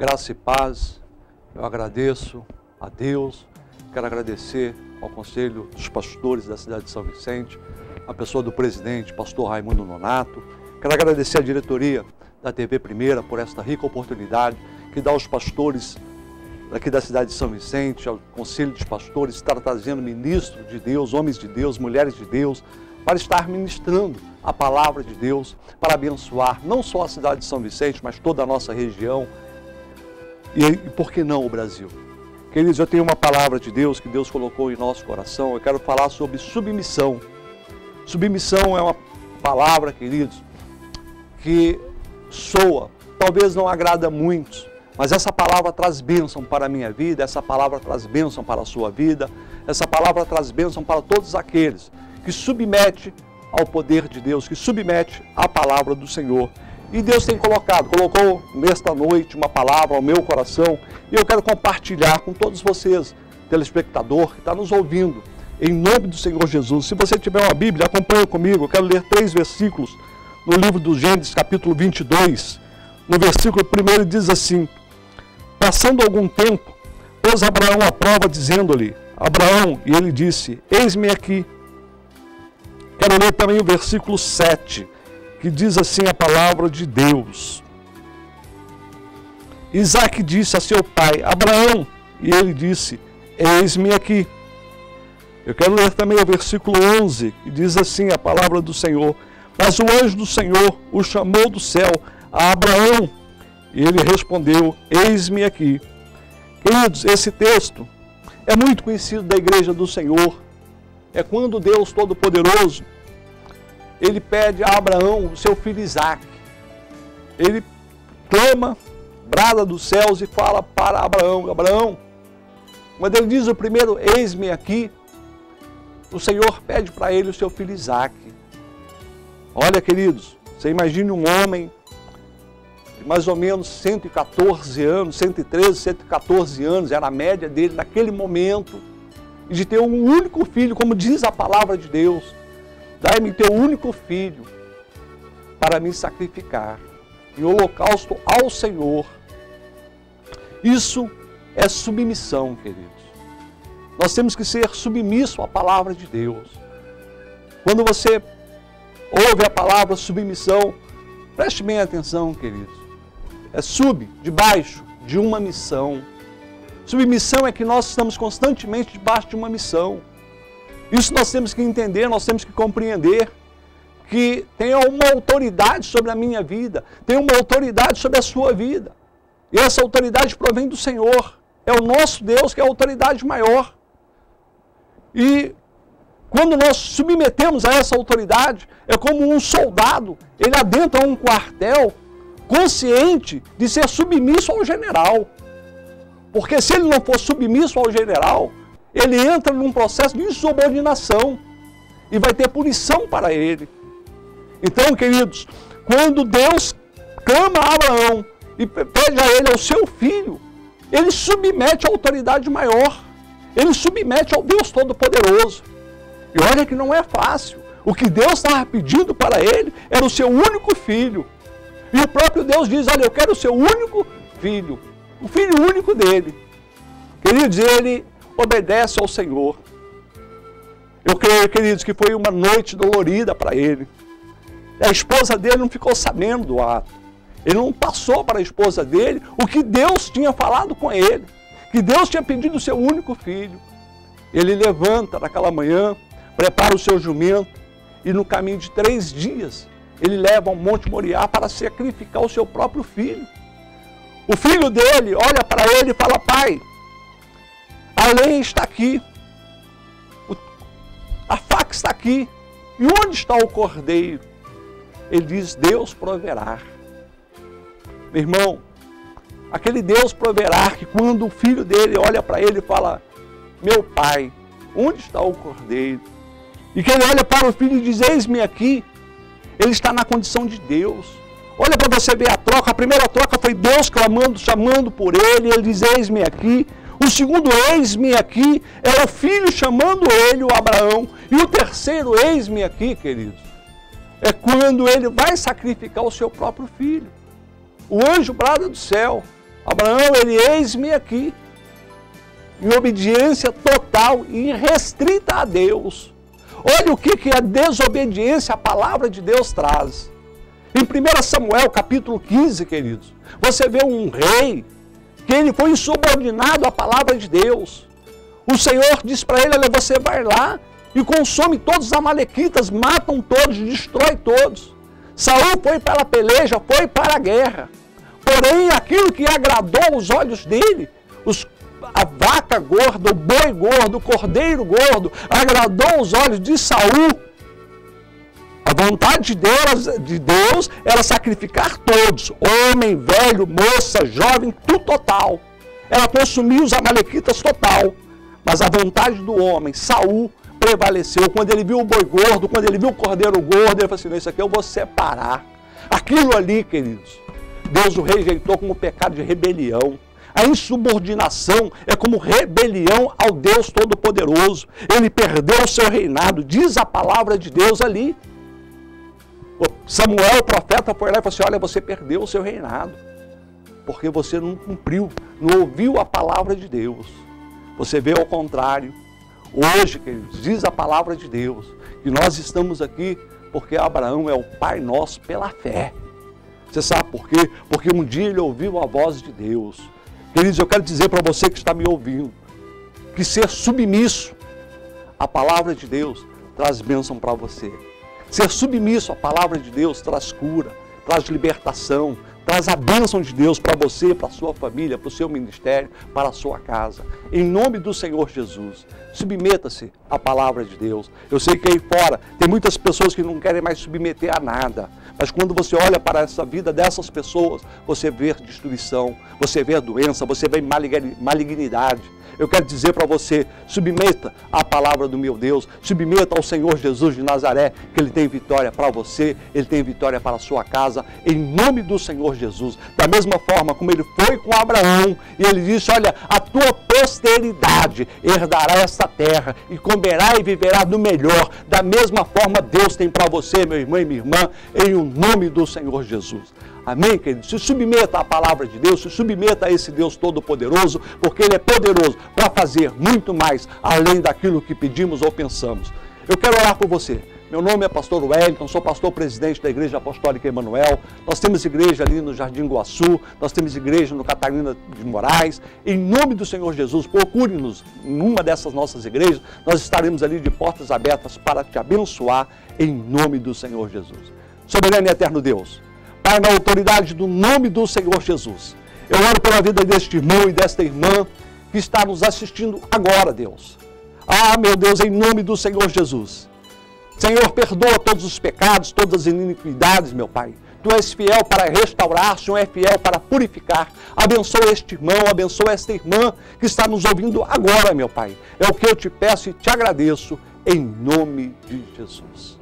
Graça e paz, eu agradeço a Deus, quero agradecer ao Conselho dos Pastores da cidade de São Vicente, a pessoa do presidente, pastor Raimundo Nonato, quero agradecer a diretoria da TV Primeira por esta rica oportunidade que dá aos pastores aqui da cidade de São Vicente, ao Conselho dos Pastores, estar trazendo ministros de Deus, homens de Deus, mulheres de Deus, para estar ministrando a palavra de Deus, para abençoar não só a cidade de São Vicente, mas toda a nossa região e por que não o Brasil. Queridos, eu tenho uma palavra de Deus que Deus colocou em nosso coração, eu quero falar sobre submissão. Submissão é uma palavra, queridos, que soa, talvez não agrada a muitos, mas essa palavra traz bênção para a minha vida, essa palavra traz bênção para a sua vida, essa palavra traz bênção para todos aqueles que submete ao poder de Deus, que submete à palavra do Senhor. E Deus tem colocou nesta noite uma palavra ao meu coração e eu quero compartilhar com todos vocês, telespectador que está nos ouvindo, em nome do Senhor Jesus. Se você tiver uma Bíblia, acompanhe comigo, eu quero ler 3 versículos no livro do Gênesis, capítulo 22, no versículo 1 diz assim: passando algum tempo, pôs Abraão à prova, dizendo-lhe, Abraão, e ele disse, eis-me aqui. Quero ler também o versículo 7, que diz assim a palavra de Deus. Isaque disse a seu pai, Abraão, e ele disse, eis-me aqui. Eu quero ler também o versículo 11, que diz assim a palavra do Senhor. Mas o anjo do Senhor o chamou do céu a Abraão, e ele respondeu, eis-me aqui. Queridos, esse texto é muito conhecido da igreja do Senhor. É quando Deus Todo-Poderoso, ele pede a Abraão o seu filho Isaque. Ele clama, brada dos céus e fala para Abraão, Abraão, quando ele diz o primeiro, eis-me aqui, o Senhor pede para ele o seu filho Isaque. Olha, queridos, você imagine um homem de mais ou menos 114 anos, 113, 114 anos, era a média dele naquele momento, e de ter um único filho, como diz a palavra de Deus, dai-me teu único filho para me sacrificar em holocausto ao Senhor. Isso é submissão, queridos. Nós temos que ser submisso à palavra de Deus. Quando você ouve a palavra submissão, preste bem atenção, queridos. É debaixo de uma missão. Submissão é que nós estamos constantemente debaixo de uma missão. Isso nós temos que entender, nós temos que compreender que tem uma autoridade sobre a minha vida, tem uma autoridade sobre a sua vida. E essa autoridade provém do Senhor. É o nosso Deus que é a autoridade maior. E quando nós submetemos a essa autoridade, é como um soldado, ele adentra um quartel consciente de ser submisso ao general. Porque se ele não for submisso ao general, ele entra num processo de insubordinação e vai ter punição para ele. Então, queridos, quando Deus clama a Abraão e pede a ele ao seu filho, ele submete à autoridade maior, ele submete ao Deus Todo-Poderoso. E olha que não é fácil. O que Deus estava pedindo para ele era o seu único filho. E o próprio Deus diz, olha, eu quero o seu único filho, o filho único dele. Queridos, ele obedece ao Senhor. Eu creio, queridos, que foi uma noite dolorida para ele. A esposa dele não ficou sabendo do ato. Ele não passou para a esposa dele o que Deus tinha falado com ele, que Deus tinha pedido o seu único filho. Ele levanta naquela manhã, prepara o seu jumento e no caminho de 3 dias ele leva ao Monte Moriá para sacrificar o seu próprio filho. O filho dele olha para ele e fala, pai, a lenha está aqui, a faca está aqui, e onde está o cordeiro? Ele diz, Deus proverá. Meu irmão, aquele Deus proverá que quando o filho dele olha para ele e fala, meu pai, onde está o cordeiro? E que ele olha para o filho e diz, eis-me aqui, ele está na condição de Deus. Olha para você ver a troca, a primeira troca foi Deus clamando, chamando por ele, ele diz, eis-me aqui. O segundo, eis-me aqui, é o filho chamando ele, o Abraão. E o terceiro, eis-me aqui, queridos, é quando ele vai sacrificar o seu próprio filho. O anjo brada do céu Abraão, ele, eis-me aqui, em obediência total e irrestrita a Deus. Olha o que a desobediência à palavra de Deus traz. Em 1 Samuel, capítulo 15, queridos, você vê um rei que ele foi insubordinado à palavra de Deus. O Senhor diz para ele, olha, você vai lá e consome todos os amalequitas, matam todos, destrói todos. Saul foi para a peleja, foi para a guerra. Porém, aquilo que agradou os olhos dele, a vaca gorda, o boi gordo, o cordeiro gordo, agradou os olhos de Saul. A vontade de Deus era sacrificar todos, homem, velho, moça, jovem, tudo total. Ela consumia os amalequitas total. Mas a vontade do homem, Saul, prevaleceu. Quando ele viu o boi gordo, quando ele viu o cordeiro gordo, ele falou assim, não, isso aqui eu vou separar. Aquilo ali, queridos, Deus o rejeitou como pecado de rebelião. A insubordinação é como rebelião ao Deus Todo-Poderoso. Ele perdeu o seu reinado, diz a palavra de Deus ali. Samuel, o profeta, foi lá e falou assim, olha, você perdeu o seu reinado, porque você não cumpriu, não ouviu a palavra de Deus. Você vê ao contrário. Hoje, queridos, diz a palavra de Deus, que nós estamos aqui porque Abraão é o pai nosso pela fé. Você sabe por quê? Porque um dia ele ouviu a voz de Deus. Queridos, eu quero dizer para você que está me ouvindo, que ser submisso à palavra de Deus traz bênção para você. Ser submisso à palavra de Deus traz cura, traz libertação, traz a bênção de Deus para você, para a sua família, para o seu ministério, para a sua casa. Em nome do Senhor Jesus, submeta-se à palavra de Deus. Eu sei que aí fora tem muitas pessoas que não querem mais submeter a nada, mas quando você olha para essa vida dessas pessoas, você vê destruição, você vê a doença, você vê malignidade. Eu quero dizer para você, submeta à palavra do meu Deus, submeta ao Senhor Jesus de Nazaré, que Ele tem vitória para você, Ele tem vitória para a sua casa, em nome do Senhor Jesus. Da mesma forma como Ele foi com Abraão, e Ele disse, olha, a tua posteridade herdará esta terra, e comerá e viverá do melhor. Da mesma forma Deus tem para você, meu irmão e minha irmã, em o nome do Senhor Jesus. Amém, querido? Se submeta à palavra de Deus, se submeta a esse Deus Todo-Poderoso, porque Ele é poderoso para fazer muito mais, além daquilo que pedimos ou pensamos. Eu quero orar por você. Meu nome é pastor Wellington, sou pastor presidente da Igreja Apostólica Emanuel. Nós temos igreja ali no Jardim Guaçu, nós temos igreja no Catarina de Moraes. Em nome do Senhor Jesus, procure-nos em uma dessas nossas igrejas. Nós estaremos ali de portas abertas para te abençoar, em nome do Senhor Jesus. Soberano e eterno Deus, Pai, na autoridade do nome do Senhor Jesus, eu oro pela vida deste irmão e desta irmã que está nos assistindo agora, Deus. Ah, meu Deus, em nome do Senhor Jesus. Senhor, perdoa todos os pecados, todas as iniquidades, meu Pai. Tu és fiel para restaurar, o Senhor é fiel para purificar. Abençoa este irmão, abençoa esta irmã que está nos ouvindo agora, meu Pai. É o que eu te peço e te agradeço, em nome de Jesus.